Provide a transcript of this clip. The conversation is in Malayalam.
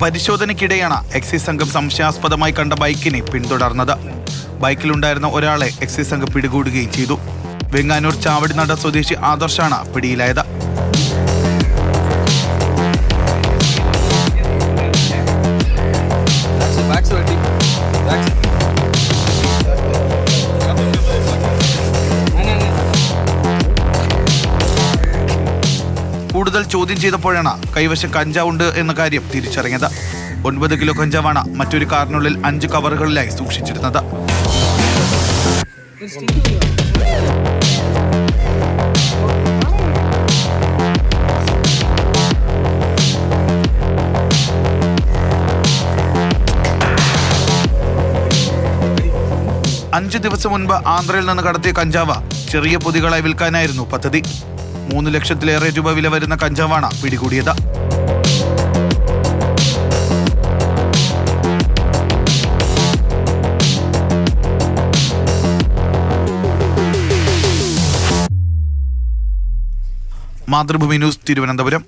പരിശോധനയ്ക്കിടെയാണ് എക്സൈസ് സംഘം സംശയാസ്പദമായി കണ്ട ബൈക്കിനെ പിന്തുടർന്നത്. ബൈക്കിലുണ്ടായിരുന്ന ഒരാളെ എക്സൈസ് സംഘം പിടികൂടുകയും ചെയ്തു. വെങ്ങാനൂർ ചാവടിനട സ്വദേശി ആദർശാണ് പിടിയിലായത്. കൂടുതൽ ചോദ്യം ചെയ്തപ്പോഴാണ് കൈവശം കഞ്ചാവുണ്ട് എന്ന കാര്യം തിരിച്ചറിഞ്ഞത്. 9 കിലോ കഞ്ചാവാണ് മറ്റൊരു കാറിനുള്ളിൽ 5 കവറുകളിലായി സൂക്ഷിച്ചിരുന്നത്. അഞ്ച് ദിവസം മുൻപ് ആന്ധ്രയിൽ നിന്ന് കടത്തിയ കഞ്ചാവ് ചെറിയ പൊതികളായി വിൽക്കാനായിരുന്നു പദ്ധതി. 3 ലക്ഷത്തിലേറെ രൂപ വില വരുന്ന കഞ്ചാവാണ് പിടികൂടിയത്. മാതൃഭൂമി ന്യൂസ്, തിരുവനന്തപുരം.